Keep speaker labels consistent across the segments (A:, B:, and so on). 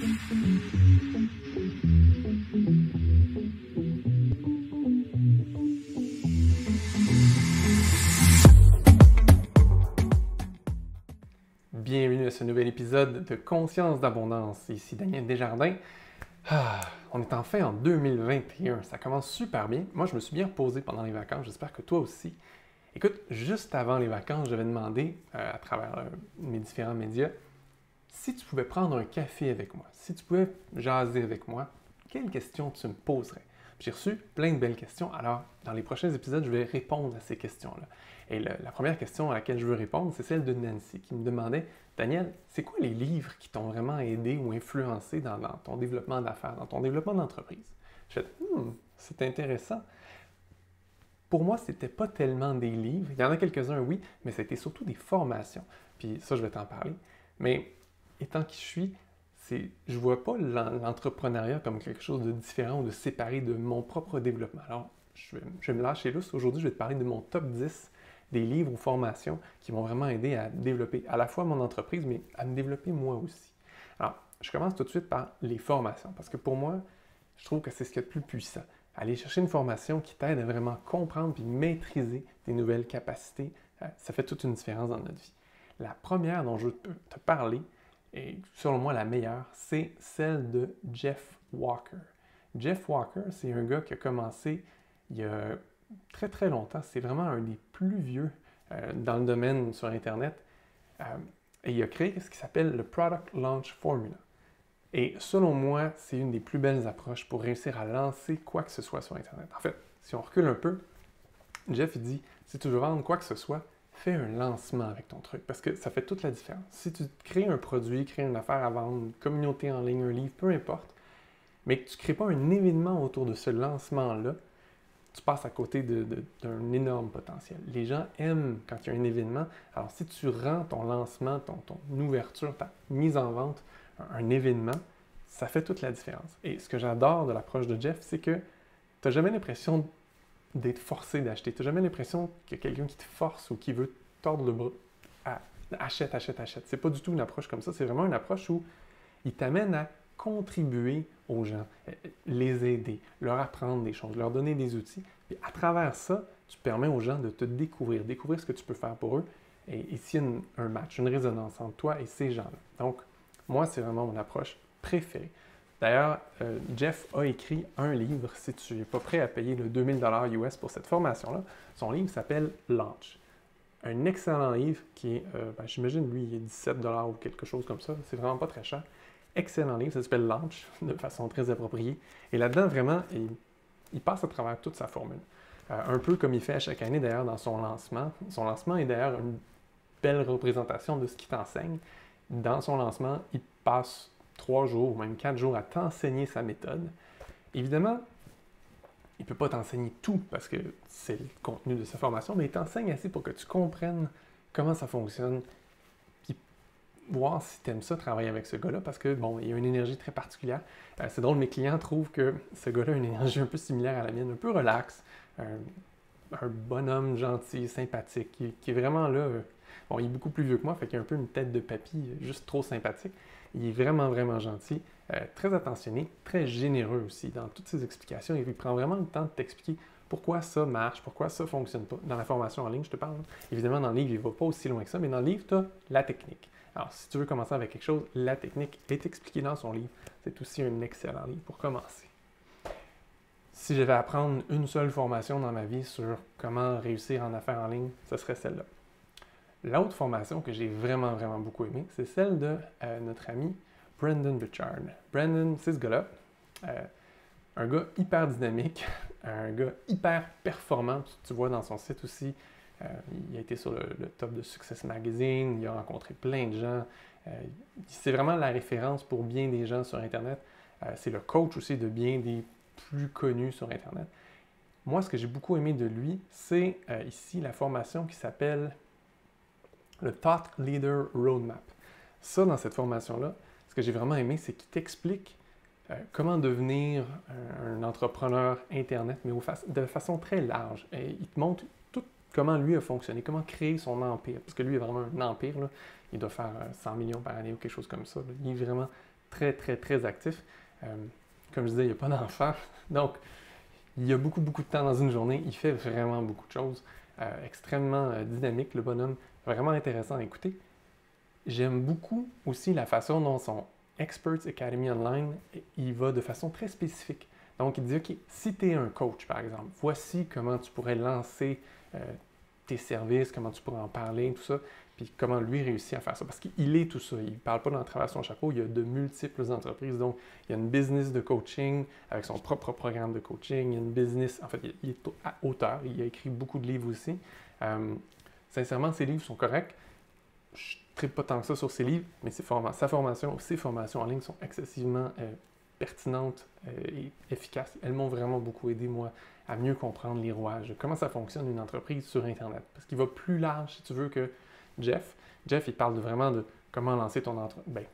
A: Bienvenue à ce nouvel épisode de Conscience d'abondance. Ici Daniel Desjardins. On est enfin en 2021. Ça commence super bien. Moi, je me suis bien reposé pendant les vacances. J'espère que toi aussi. Écoute, juste avant les vacances, j'avais demandé à travers mes différents médias si tu pouvais prendre un café avec moi, si tu pouvais jaser avec moi, quelles questions tu me poserais? J'ai reçu plein de belles questions. Alors, dans les prochains épisodes, je vais répondre à ces questions-là. Et la première question à laquelle je veux répondre, c'est celle de Nancy qui me demandait « Daniel, c'est quoi les livres qui t'ont vraiment aidé ou influencé dans ton développement d'affaires, dans ton développement d'entreprise? » Je fais « c'est intéressant. » Pour moi, c'était pas tellement des livres. Il y en a quelques-uns, oui, mais c'était surtout des formations. Puis ça, je vais t'en parler. Mais étant qui je suis, je ne vois pas l'entrepreneuriat comme quelque chose de différent ou de séparé de mon propre développement. Alors, je vais me lâcher lousse. Aujourd'hui, je vais te parler de mon top 10 des livres ou formations qui m'ont vraiment aidé à développer à la fois mon entreprise, mais à me développer moi aussi. Alors, je commence tout de suite par les formations, parce que pour moi, je trouve que c'est ce qu'il y a de plus puissant. Aller chercher une formation qui t'aide à vraiment comprendre et maîtriser tes nouvelles capacités, ça fait toute une différence dans notre vie. La première dont je veux te parler, et selon moi la meilleure, c'est celle de Jeff Walker. Jeff Walker, c'est un gars qui a commencé il y a très très longtemps. C'est vraiment un des plus vieux dans le domaine sur Internet. Et il a créé ce qui s'appelle le Product Launch Formula. Et selon moi, c'est une des plus belles approches pour réussir à lancer quoi que ce soit sur Internet. En fait, si on recule un peu, Jeff il dit, si tu veux vendre quoi que ce soit, fais un lancement avec ton truc, parce que ça fait toute la différence. Si tu crées un produit, crées une affaire à vendre, une communauté en ligne, un livre, peu importe, mais que tu ne crées pas un événement autour de ce lancement-là, tu passes à côté d'un énorme potentiel. Les gens aiment quand il y a un événement. Alors, si tu rends ton lancement, ton ouverture, ta mise en vente, un événement, ça fait toute la différence. Et ce que j'adore de l'approche de Jeff, c'est que tu n'as jamais l'impression d'être forcé d'acheter. Tu n'as jamais l'impression qu'il y a quelqu'un qui te force ou qui veut tordre le bras. Achète, achète, achète. C'est pas du tout une approche comme ça. C'est vraiment une approche où il t'amène à contribuer aux gens, les aider, leur apprendre des choses, leur donner des outils. Puis à travers ça, tu permets aux gens de te découvrir ce que tu peux faire pour eux. Et s'il y a un match, une résonance entre toi et ces gens-là. Donc, moi, c'est vraiment mon approche préférée. D'ailleurs, Jeff a écrit un livre, si tu n'es pas prêt à payer le 2000 $ US pour cette formation-là. Son livre s'appelle Launch. Un excellent livre qui est, j'imagine, lui, il est 17 $ ou quelque chose comme ça. C'est vraiment pas très cher. Excellent livre, ça s'appelle Launch, de façon très appropriée. Et là-dedans, vraiment, il passe à travers toute sa formule. Un peu comme il fait à chaque année, d'ailleurs, dans son lancement. Son lancement est d'ailleurs une belle représentation de ce qu'il t'enseigne. Dans son lancement, il passe 3 jours ou même 4 jours à t'enseigner sa méthode. Évidemment, il ne peut pas t'enseigner tout parce que c'est le contenu de sa formation, mais il t'enseigne assez pour que tu comprennes comment ça fonctionne, puis voir si tu aimes ça, travailler avec ce gars-là, parce que, bon, il a une énergie très particulière. C'est drôle, mes clients trouvent que ce gars-là a une énergie un peu similaire à la mienne, un peu relax, un bonhomme gentil, sympathique, qui est vraiment là. Bon, il est beaucoup plus vieux que moi, fait qu'il a un peu une tête de papy, juste trop sympathique. Il est vraiment, vraiment gentil, très attentionné, très généreux aussi dans toutes ses explications. Il prend vraiment le temps de t'expliquer pourquoi ça marche, pourquoi ça ne fonctionne pas. Dans la formation en ligne, je te parle. Évidemment, dans le livre, il ne va pas aussi loin que ça, mais dans le livre, tu as la technique. Alors, si tu veux commencer avec quelque chose, la technique est expliquée dans son livre. C'est aussi un excellent livre pour commencer. Si j'avais à prendre une seule formation dans ma vie sur comment réussir en affaires en ligne, ce serait celle-là. L'autre formation que j'ai vraiment, vraiment beaucoup aimée, c'est celle de notre ami Brendon Burchard. Brendon, c'est ce gars-là, un gars hyper dynamique, un gars hyper performant. Tu vois dans son site aussi, il a été sur le top de Success Magazine, il a rencontré plein de gens. C'est vraiment la référence pour bien des gens sur Internet. C'est le coach aussi de bien des plus connus sur Internet. Moi, ce que j'ai beaucoup aimé de lui, c'est ici la formation qui s'appelle le Thought Leader Roadmap. Ça, dans cette formation-là, ce que j'ai vraiment aimé, c'est qu'il t'explique comment devenir un entrepreneur Internet, mais de façon très large. Et il te montre tout comment lui a fonctionné, comment créer son empire. Parce que lui est vraiment un empire, là. Il doit faire 100 millions par année ou quelque chose comme ça. Là. Il est vraiment très, très, très actif. Comme je disais, il n'y a pas d'enfant. Donc, il y a beaucoup, beaucoup de temps dans une journée. Il fait vraiment beaucoup de choses. Extrêmement dynamique, le bonhomme. Vraiment intéressant à écouter. J'aime beaucoup aussi la façon dont son Experts Academy Online, il va de façon très spécifique. Donc, il dit, OK, si tu es un coach, par exemple, voici comment tu pourrais lancer tes services, comment tu pourrais en parler, tout ça, puis comment lui réussit à faire ça. Parce qu'il est tout ça. Il ne parle pas dans le travers de son chapeau. Il y a de multiples entreprises. Donc, il y a une business de coaching avec son propre programme de coaching. Il y a une business, en fait, il est auteur. Il a écrit beaucoup de livres aussi. Sincèrement, ses livres sont corrects. Je ne tripe pas tant que ça sur ses livres, mais ses formations en ligne sont excessivement pertinentes et efficaces. Elles m'ont vraiment beaucoup aidé, moi, à mieux comprendre les rouages, comment ça fonctionne une entreprise sur Internet. Parce qu'il va plus large, si tu veux, que Jeff. Jeff, il parle vraiment de comment lancer ton entreprise,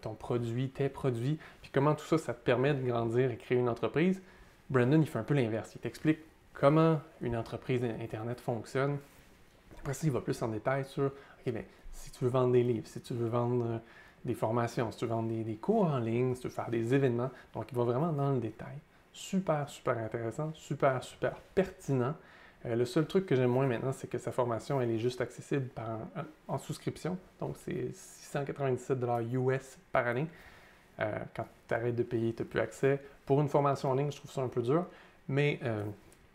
A: ton produit, tes produits, puis comment tout ça, ça te permet de grandir et créer une entreprise. Brandon, il fait un peu l'inverse. Il t'explique comment une entreprise Internet fonctionne. Après ça, il va plus en détail sur, OK, bien, si tu veux vendre des livres, si tu veux vendre des formations, si tu veux vendre des cours en ligne, si tu veux faire des événements. Donc, il va vraiment dans le détail. Super, super intéressant, super, super pertinent. Le seul truc que j'aime moins maintenant, c'est que sa formation, elle est juste accessible en souscription. Donc, c'est 697 $ US par année. Quand tu arrêtes de payer, tu n'as plus accès. Pour une formation en ligne, je trouve ça un peu dur. Mais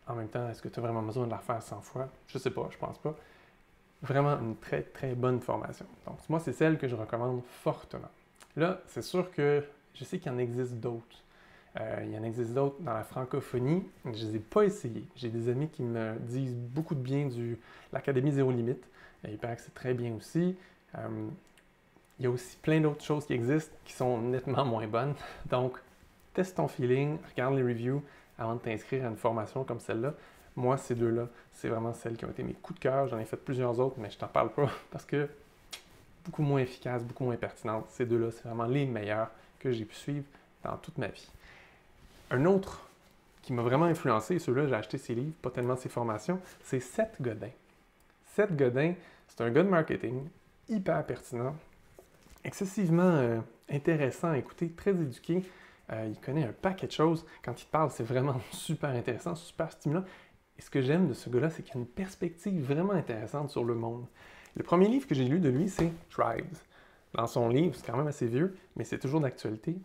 A: en même temps, est-ce que tu as vraiment besoin de la refaire 100 fois? Je ne sais pas, je pense pas. Vraiment une très, très bonne formation. Donc, moi, c'est celle que je recommande fortement. Là, c'est sûr que je sais qu'il y en existe d'autres. Il y en existe d'autres dans la francophonie. Je ne les ai pas essayés. J'ai des amis qui me disent beaucoup de bien de l'Académie Zéro Limite. Il paraît que c'est très bien aussi. Il y a aussi plein d'autres choses qui existent qui sont nettement moins bonnes. Donc, teste ton feeling, regarde les reviews avant de t'inscrire à une formation comme celle-là. Moi, ces deux-là, c'est vraiment celles qui ont été mes coups de cœur. J'en ai fait plusieurs autres, mais je t'en parle pas parce que beaucoup moins efficaces, beaucoup moins pertinentes. Ces deux-là, c'est vraiment les meilleurs que j'ai pu suivre dans toute ma vie. Un autre qui m'a vraiment influencé, et celui-là, j'ai acheté ses livres, pas tellement ses formations, c'est Seth Godin. Seth Godin, c'est un gars de marketing hyper pertinent, excessivement intéressant à écouter, très éduqué. Il connaît un paquet de choses. Quand il te parle, c'est vraiment super intéressant, super stimulant. Et ce que j'aime de ce gars-là, c'est qu'il a une perspective vraiment intéressante sur le monde. Le premier livre que j'ai lu de lui, c'est Tribes. Dans son livre, c'est quand même assez vieux, mais c'est toujours d'actualité.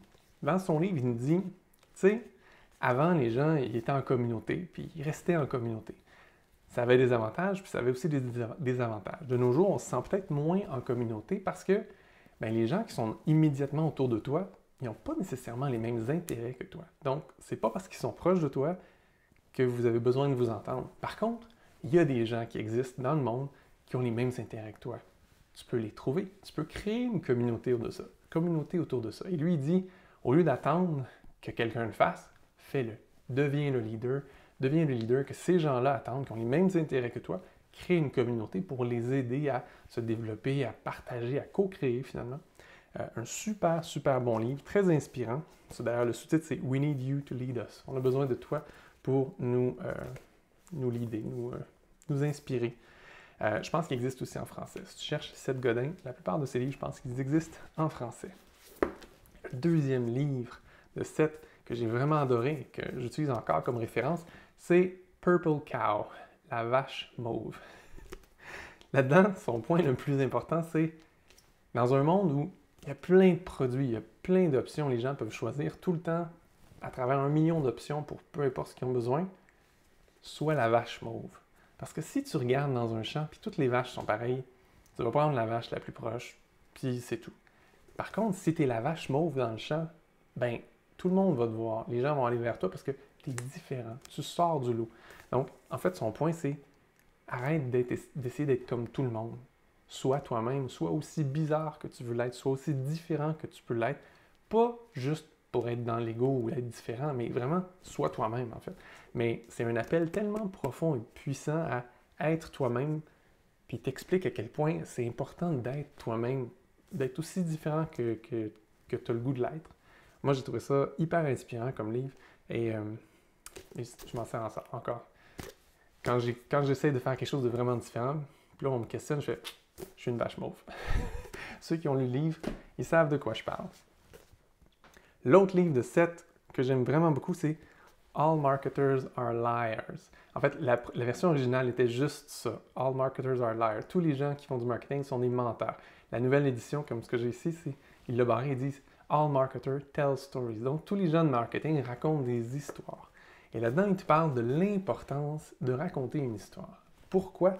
A: Dans son livre, il nous dit, tu sais, avant, les gens, ils étaient en communauté, puis ils restaient en communauté. Ça avait des avantages, puis ça avait aussi des désavantages. De nos jours, on se sent peut-être moins en communauté parce que les gens qui sont immédiatement autour de toi, ils n'ont pas nécessairement les mêmes intérêts que toi. Donc, c'est pas parce qu'ils sont proches de toi que vous avez besoin de vous entendre. Par contre, il y a des gens qui existent dans le monde qui ont les mêmes intérêts que toi. Tu peux les trouver. Tu peux créer une communauté autour de ça. Et lui, il dit, au lieu d'attendre que quelqu'un le fasse, fais-le. Deviens le leader que ces gens-là attendent, qui ont les mêmes intérêts que toi. Crée une communauté pour les aider à se développer, à partager, à co-créer finalement. Un super, super bon livre, très inspirant. D'ailleurs, le sous-titre, c'est « We need you to lead us ». On a besoin de toi pour nous leader, nous inspirer. Je pense qu'il existe aussi en français. Si tu cherches Seth Godin, la plupart de ces livres, je pense qu'ils existent en français. Le deuxième livre de Seth que j'ai vraiment adoré et que j'utilise encore comme référence, c'est « Purple Cow », la vache mauve. Là-dedans, son point le plus important, c'est dans un monde où il y a plein de produits, il y a plein d'options, les gens peuvent choisir tout le temps à travers 1 million d'options pour peu importe ce qu'ils ont besoin, soit la vache mauve. Parce que si tu regardes dans un champ, puis toutes les vaches sont pareilles, tu vas prendre la vache la plus proche, puis c'est tout. Par contre, si tu es la vache mauve dans le champ, tout le monde va te voir. Les gens vont aller vers toi parce que tu es différent. Tu sors du lot. Donc, en fait, son point, c'est arrête d'essayer d'être comme tout le monde. Sois toi-même, sois aussi bizarre que tu veux l'être, sois aussi différent que tu peux l'être. Pas juste pour être dans l'ego ou être différent, mais vraiment, sois toi-même, en fait. Mais c'est un appel tellement profond et puissant à être toi-même, puis t'explique à quel point c'est important d'être toi-même, d'être aussi différent que tu as le goût de l'être. Moi, j'ai trouvé ça hyper inspirant comme livre, et je m'en sers encore. Quand j'essaie de faire quelque chose de vraiment différent, puis là, on me questionne, je suis une vache mauve. Ceux qui ont lu le livre, ils savent de quoi je parle. L'autre livre de Seth que j'aime vraiment beaucoup, c'est All Marketers Are Liars. En fait, la version originale était juste ça. All Marketers Are Liars. Tous les gens qui font du marketing sont des menteurs. La nouvelle édition, comme ce que j'ai ici, c'est, ils le barré, ils disent All Marketers Tell Stories. Donc, tous les gens de marketing racontent des histoires. Et là-dedans, ils te parlent de l'importance de raconter une histoire. Pourquoi?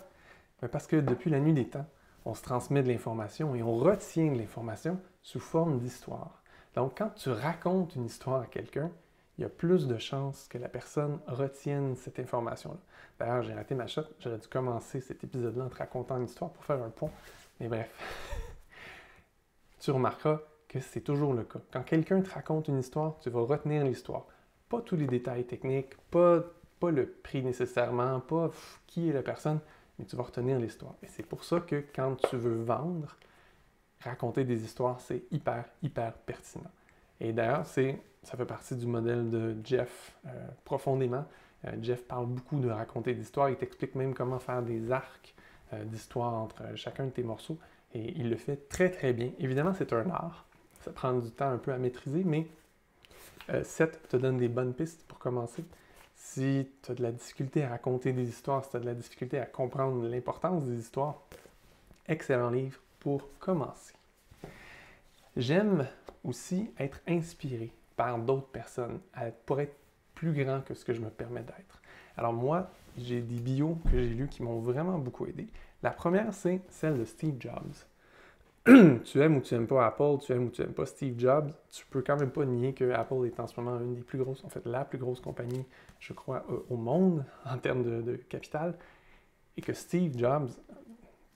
A: Parce que depuis la nuit des temps, on se transmet de l'information et on retient de l'information sous forme d'histoire. Donc, quand tu racontes une histoire à quelqu'un, il y a plus de chances que la personne retienne cette information-là. D'ailleurs, j'ai raté ma shot. J'aurais dû commencer cet épisode-là en te racontant une histoire pour faire un pont. Mais bref, tu remarqueras que c'est toujours le cas. Quand quelqu'un te raconte une histoire, tu vas retenir l'histoire. Pas tous les détails techniques, pas le prix nécessairement, pas qui est la personne, mais tu vas retenir l'histoire. Et c'est pour ça que quand tu veux vendre, raconter des histoires, c'est hyper, hyper pertinent. Et d'ailleurs, ça fait partie du modèle de Jeff profondément. Jeff parle beaucoup de raconter des histoires. Il t'explique même comment faire des arcs d'histoire entre chacun de tes morceaux. Et il le fait très, très bien. Évidemment, c'est un art. Ça prend du temps un peu à maîtriser, mais Seth te donne des bonnes pistes pour commencer. Si tu as de la difficulté à raconter des histoires, si tu as de la difficulté à comprendre l'importance des histoires, excellent livre pour commencer. J'aime aussi être inspiré par d'autres personnes pour être plus grand que ce que je me permets d'être. Alors moi, j'ai des bios que j'ai lus qui m'ont vraiment beaucoup aidé. La première, c'est celle de Steve Jobs. Tu aimes ou tu n'aimes pas Apple, tu aimes ou tu n'aimes pas Steve Jobs, tu peux quand même pas nier que Apple est en ce moment une des plus grosses, en fait la plus grosse compagnie, je crois, au monde en termes de capital, et que Steve Jobs,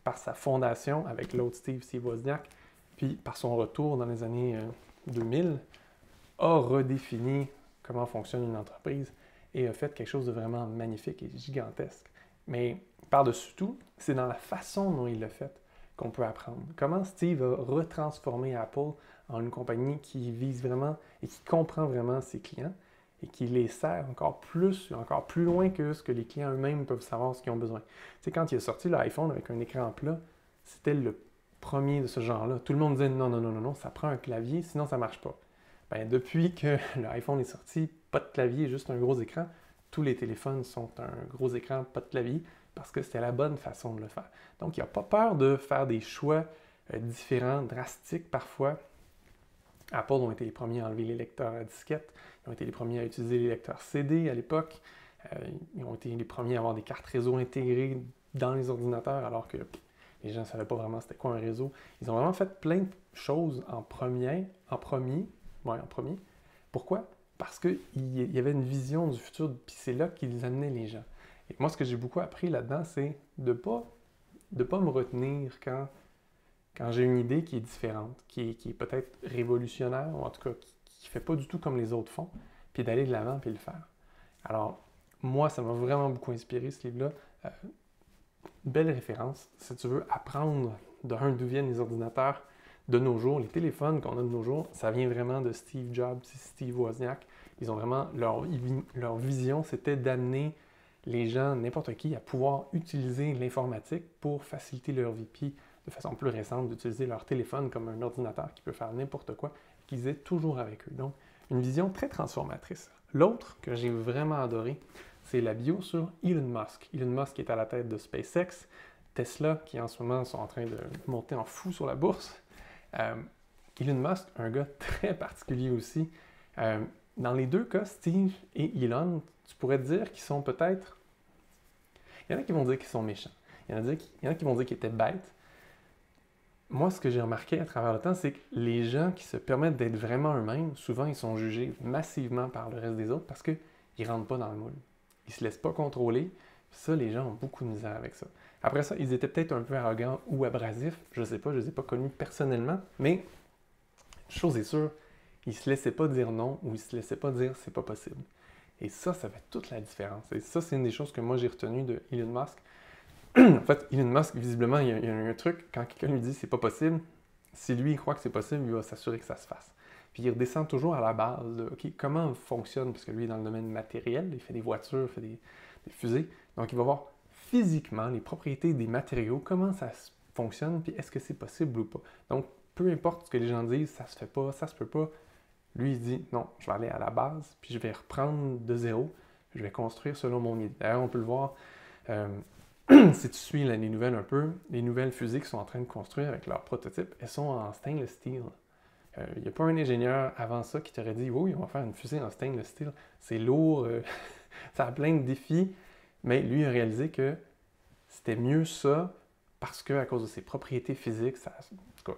A: par sa fondation avec l'autre Steve Wozniak, puis par son retour dans les années 2000, a redéfini comment fonctionne une entreprise et a fait quelque chose de vraiment magnifique et gigantesque. Mais par-dessus tout, c'est dans la façon dont il l'a fait qu'on peut apprendre. Comment Steve a retransformé Apple en une compagnie qui vise vraiment et qui comprend vraiment ses clients et qui les sert encore plus loin que ce que les clients eux-mêmes peuvent savoir ce qu'ils ont besoin. Tu sais, quand il a sorti l'iPhone avec un écran plat, c'était le premier de ce genre-là. Tout le monde disait non, ça prend un clavier, sinon ça ne marche pas. Ben, depuis que l'iPhone est sorti, pas de clavier, juste un gros écran, tous les téléphones sont un gros écran, pas de clavier, parce que c'était la bonne façon de le faire. Donc, il n'a pas peur de faire des choix différents, drastiques parfois. Apple ont été les premiers à enlever les lecteurs à disquette, ils ont été les premiers à utiliser les lecteurs CD à l'époque, ils ont été les premiers à avoir des cartes réseau intégrées dans les ordinateurs, alors que les gens ne savaient pas vraiment c'était quoi un réseau. Ils ont vraiment fait plein de choses en premier. Pourquoi? Parce qu'il y avait une vision du futur, puis c'est là qu'ils amenaient les gens. Et moi, ce que j'ai beaucoup appris là-dedans, c'est de pas me retenir quand j'ai une idée qui est différente, qui est peut-être révolutionnaire, ou en tout cas qui ne fait pas du tout comme les autres font, puis d'aller de l'avant puis le faire. Alors, moi, ça m'a vraiment beaucoup inspiré, ce livre-là. Belle référence, si tu veux apprendre d'où viennent les ordinateurs de nos jours, les téléphones qu'on a de nos jours, ça vient vraiment de Steve Jobs et Steve Wozniak. Ils ont vraiment, leur vision, c'était d'amener les gens, n'importe qui, à pouvoir utiliser l'informatique pour faciliter leur vie. Puis, de façon plus récente, d'utiliser leur téléphone comme un ordinateur qui peut faire n'importe quoi, qu'ils aient toujours avec eux. Donc, une vision très transformatrice. L'autre que j'ai vraiment adoré, c'est la bio sur Elon Musk. Elon Musk est à la tête de SpaceX, Tesla, qui en ce moment sont en train de monter en fou sur la bourse. Elon Musk, un gars très particulier aussi. Dans les deux cas, Steve et Elon, tu pourrais te dire qu'ils sont peut-être... Il y en a qui vont dire qu'ils sont méchants. Il y en a qui vont dire qu'ils étaient bêtes. Moi, ce que j'ai remarqué à travers le temps, c'est que les gens qui se permettent d'être vraiment eux-mêmes, souvent, ils sont jugés massivement par le reste des autres parce qu'ils ne rentrent pas dans le moule. Ils ne se laissent pas contrôler. Ça, les gens ont beaucoup de misère avec ça. Après ça, ils étaient peut-être un peu arrogants ou abrasifs. Je ne sais pas, je ne les ai pas connus personnellement. Mais, une chose est sûre, ils ne se laissaient pas dire non ou ils ne se laissaient pas dire c'est pas possible. Et ça fait toute la différence. Et ça, c'est une des choses que moi, j'ai retenues de Elon Musk. En fait, Elon Musk, visiblement, il y a un truc, quand quelqu'un lui dit c'est pas possible, si lui, il croit que c'est possible, il va s'assurer que ça se fasse. Puis il redescend toujours à la base de comment fonctionne, parce que lui est dans le domaine matériel, il fait des voitures, il fait des fusées. Donc il va voir physiquement les propriétés des matériaux, comment ça fonctionne, puis est-ce que c'est possible ou pas. Donc peu importe ce que les gens disent, ça se fait pas, ça se peut pas, Lui, il dit, non, je vais aller à la base, puis je vais reprendre de zéro, je vais construire selon mon idée. D'ailleurs, on peut le voir, euh, si tu suis là, les nouvelles un peu, les nouvelles fusées qu'ils sont en train de construire avec leurs prototypes, elles sont en stainless steel. Il n'y a pas un ingénieur avant ça qui t'aurait dit, oui, on va faire une fusée en stainless steel, c'est lourd, ça a plein de défis, mais lui a réalisé que c'était mieux ça parce qu'à cause de ses propriétés physiques,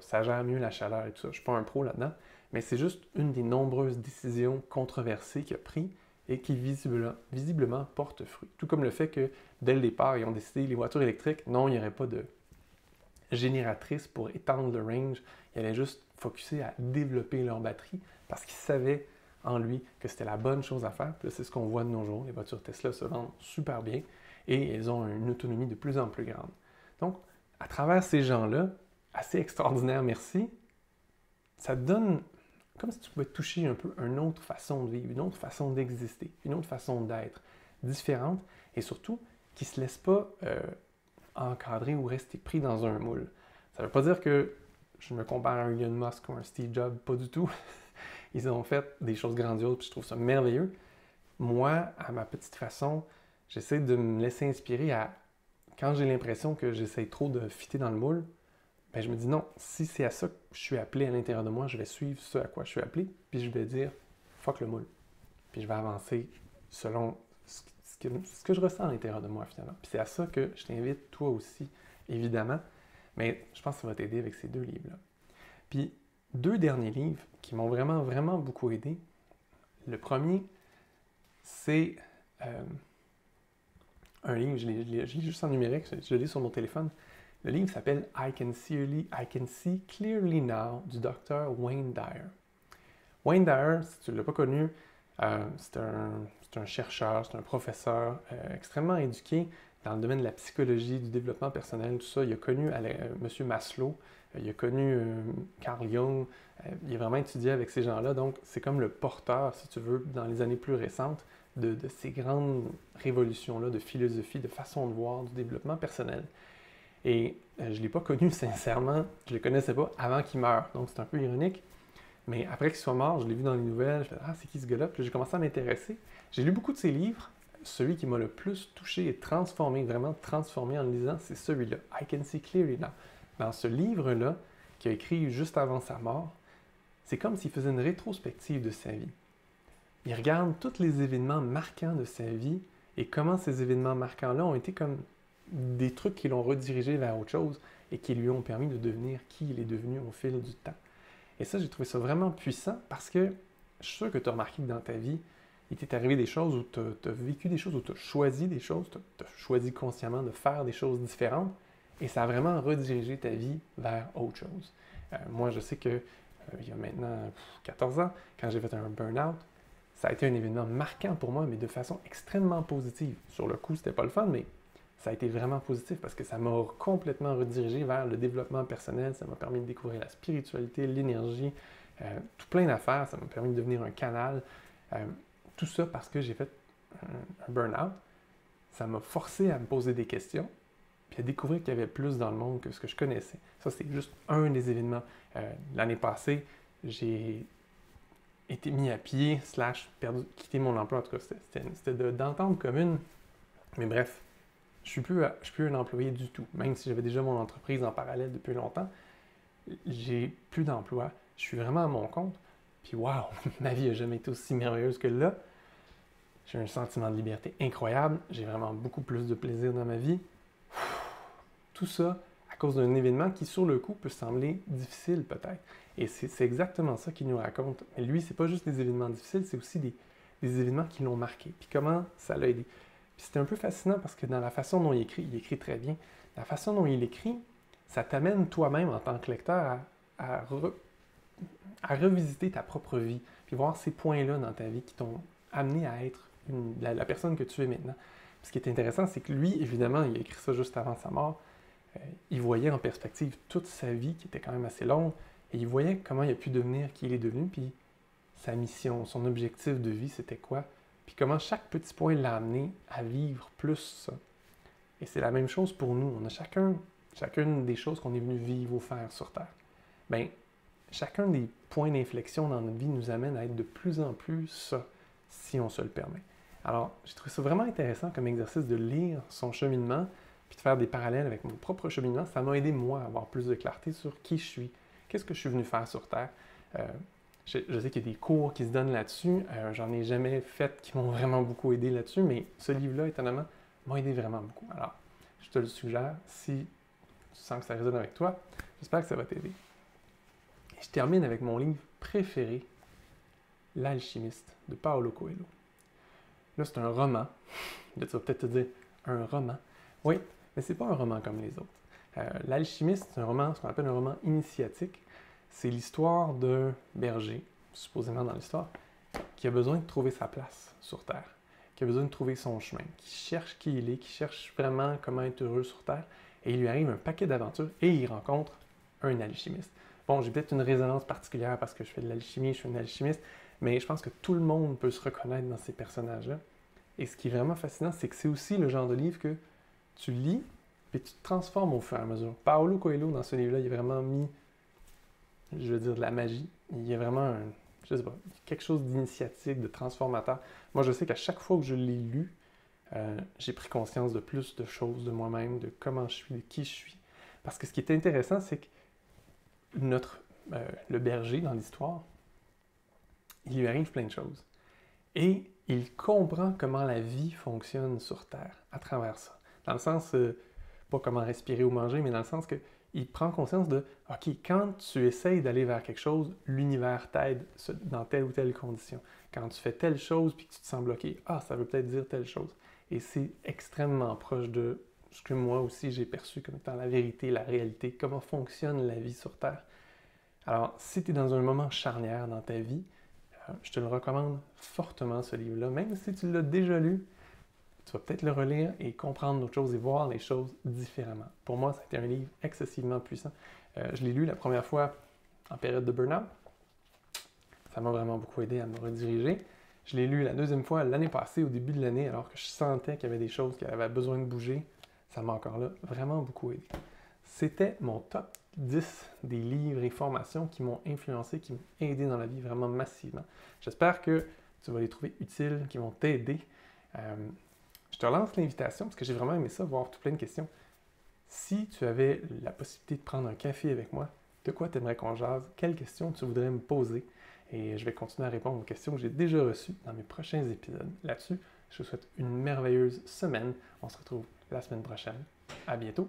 A: ça gère mieux la chaleur et tout ça. Je ne suis pas un pro là-dedans, mais c'est juste une des nombreuses décisions controversées qu'il a prises et qui visiblement porte fruit. Tout comme le fait que, dès le départ, ils ont décidé, les voitures électriques, non, il n'y aurait pas de génératrice pour étendre le range. Ils allaient juste focusser à développer leur batterie parce qu'ils savaient en lui que c'était la bonne chose à faire. Puis là, c'est ce qu'on voit de nos jours. Les voitures Tesla se vendent super bien et elles ont une autonomie de plus en plus grande. Donc, à travers ces gens-là, assez extraordinaires, merci, ça te donne comme si tu pouvais toucher un peu une autre façon de vivre, une autre façon d'exister, une autre façon d'être, différente et surtout qui ne se laisse pas encadrer ou rester pris dans un moule. Ça ne veut pas dire que je me compare à un Elon Musk ou un Steve Jobs, pas du tout. Ils ont fait des choses grandioses, puis je trouve ça merveilleux. Moi, à ma petite façon, j'essaie de me laisser inspirer à, quand j'ai l'impression que j'essaie trop de fitter dans le moule, ben je me dis non, si c'est à ça que je suis appelé à l'intérieur de moi, je vais suivre ce à quoi je suis appelé, puis je vais dire fuck le moule. Puis je vais avancer selon ce que je ressens à l'intérieur de moi finalement. Puis c'est à ça que je t'invite, toi aussi, évidemment. Mais je pense que ça va t'aider avec ces deux livres-là. Puis, deux derniers livres qui m'ont vraiment, vraiment beaucoup aidé. Le premier, c'est un livre, je l'ai juste en numérique, je l'ai sur mon téléphone. Le livre s'appelle I Can See Clearly Now du Dr. Wayne Dyer. Wayne Dyer, si tu ne l'as pas connu, c'est un chercheur, c'est un professeur extrêmement éduqué dans le domaine de la psychologie, du développement personnel, tout ça. Il a connu M. Maslow, il a connu Carl Jung, il a vraiment étudié avec ces gens-là. Donc, c'est comme le porteur, si tu veux, dans les années plus récentes, de ces grandes révolutions-là de philosophie, de façon de voir, du développement personnel. Et je ne l'ai pas connu sincèrement, je ne le connaissais pas avant qu'il meure. Donc, c'est un peu ironique. Mais après qu'il soit mort, je l'ai vu dans les nouvelles, je me suis dit, ah, c'est qui ce gars-là? Puis j'ai commencé à m'intéresser. J'ai lu beaucoup de ses livres. Celui qui m'a le plus touché et transformé, vraiment transformé en le lisant, c'est celui-là, I Can See Clearly Now. Dans ce livre-là, qu'il a écrit juste avant sa mort, c'est comme s'il faisait une rétrospective de sa vie. Il regarde tous les événements marquants de sa vie et comment ces événements marquants-là ont été comme des trucs qui l'ont redirigé vers autre chose et qui lui ont permis de devenir qui il est devenu au fil du temps. Et ça, j'ai trouvé ça vraiment puissant parce que je suis sûr que tu as remarqué que dans ta vie, il t'est arrivé des choses où tu as vécu des choses, où tu as choisi des choses, tu as choisi consciemment de faire des choses différentes et ça a vraiment redirigé ta vie vers autre chose. Moi, je sais que il y a maintenant 14 ans, quand j'ai fait un burn-out, ça a été un événement marquant pour moi, mais de façon extrêmement positive. Sur le coup, c'était pas le fun, mais ça a été vraiment positif parce que ça m'a complètement redirigé vers le développement personnel, ça m'a permis de découvrir la spiritualité, l'énergie, tout plein d'affaires, ça m'a permis de devenir un canal. Tout ça parce que j'ai fait un burn-out. Ça m'a forcé à me poser des questions, puis à découvrir qu'il y avait plus dans le monde que ce que je connaissais. Ça, c'est juste un des événements. L'année passée, j'ai été mis à pied, quitté mon emploi. En tout cas, c'était d'entente commune. Mais bref, je ne suis plus un employé du tout. Même si j'avais déjà mon entreprise en parallèle depuis longtemps, j'ai plus d'emploi. Je suis vraiment à mon compte. Puis waouh, ma vie n'a jamais été aussi merveilleuse que là. J'ai un sentiment de liberté incroyable. J'ai vraiment beaucoup plus de plaisir dans ma vie. Tout ça à cause d'un événement qui, sur le coup, peut sembler difficile peut-être. Et c'est exactement ça qu'il nous raconte. Mais lui, c'est pas juste des événements difficiles, c'est aussi des événements qui l'ont marqué. Puis comment ça l'a aidé. Puis c'est un peu fascinant parce que dans la façon dont il écrit très bien. La façon dont il écrit, ça t'amène toi-même en tant que lecteur à revisiter ta propre vie, puis voir ces points-là dans ta vie qui t'ont amené à être la personne que tu es maintenant. Puis ce qui est intéressant, c'est que lui, évidemment, il a écrit ça juste avant sa mort. Il voyait en perspective toute sa vie, qui était quand même assez longue, et il voyait comment il a pu devenir qui il est devenu, puis sa mission, son objectif de vie, c'était quoi, puis comment chaque petit point l'a amené à vivre plus ça. Et c'est la même chose pour nous. On a chacune des choses qu'on est venu vivre ou faire sur Terre. Bien, chacun des points d'inflexion dans notre vie nous amène à être de plus en plus ça, si on se le permet. Alors, j'ai trouvé ça vraiment intéressant comme exercice de lire son cheminement, puis de faire des parallèles avec mon propre cheminement. Ça m'a aidé, moi, à avoir plus de clarté sur qui je suis, qu'est-ce que je suis venu faire sur Terre. Je sais qu'il y a des cours qui se donnent là-dessus. J'en ai jamais fait qui m'ont vraiment beaucoup aidé là-dessus, mais ce livre-là, étonnamment, m'a aidé vraiment beaucoup. Alors, je te le suggère, si tu sens que ça résonne avec toi, j'espère que ça va t'aider. Et je termine avec mon livre préféré, L'Alchimiste, de Paulo Coelho. Là, c'est un roman. Là, tu vas peut-être te dire, un roman. Oui, mais c'est pas un roman comme les autres. L'Alchimiste, c'est un roman, ce qu'on appelle un roman initiatique. C'est l'histoire d'un berger, supposément dans l'histoire, qui a besoin de trouver sa place sur Terre, qui a besoin de trouver son chemin, qui cherche qui il est, qui cherche vraiment comment être heureux sur Terre, et il lui arrive un paquet d'aventures, et il rencontre un alchimiste. Bon, j'ai peut-être une résonance particulière parce que je fais de l'alchimie, je suis un alchimiste, mais je pense que tout le monde peut se reconnaître dans ces personnages-là. Et ce qui est vraiment fascinant, c'est que c'est aussi le genre de livre que tu lis, puis tu te transformes au fur et à mesure. Paulo Coelho, dans ce livre-là, il a vraiment mis, je veux dire, de la magie. Il y a vraiment je sais pas, quelque chose d'initiatique, de transformateur. Moi, je sais qu'à chaque fois que je l'ai lu, j'ai pris conscience de plus de choses de moi-même, de comment je suis, de qui je suis. Parce que ce qui est intéressant, c'est que le berger dans l'histoire, il lui arrive plein de choses. Et il comprend comment la vie fonctionne sur Terre à travers ça. Dans le sens, pas comment respirer ou manger, mais dans le sens qu'il prend conscience de, OK, quand tu essayes d'aller vers quelque chose, l'univers t'aide dans telle ou telle condition. Quand tu fais telle chose puis que tu te sens bloqué, ça veut peut-être dire telle chose. Et c'est extrêmement proche de ce que moi aussi j'ai perçu comme étant la vérité, la réalité, comment fonctionne la vie sur Terre. Alors, si tu es dans un moment charnière dans ta vie, je te le recommande fortement, ce livre-là. Même si tu l'as déjà lu, tu vas peut-être le relire et comprendre d'autres choses et voir les choses différemment. Pour moi, ça a été un livre excessivement puissant. Je l'ai lu la première fois en période de burn-out. Ça m'a vraiment beaucoup aidé à me rediriger. Je l'ai lu la deuxième fois l'année passée, au début de l'année, alors que je sentais qu'il y avait des choses qui avaient besoin de bouger. Ça m'a encore là vraiment beaucoup aidé. C'était mon top 10 des livres et formations qui m'ont influencé, qui m'ont aidé dans la vie vraiment massivement. J'espère que tu vas les trouver utiles, qui vont t'aider. Je te relance l'invitation parce que j'ai vraiment aimé ça, voir tout plein de questions. Si tu avais la possibilité de prendre un café avec moi, de quoi tu aimerais qu'on jase? Quelles questions tu voudrais me poser? Et je vais continuer à répondre aux questions que j'ai déjà reçues dans mes prochains épisodes. Là-dessus, je vous souhaite une merveilleuse semaine. On se retrouve la semaine prochaine. À bientôt!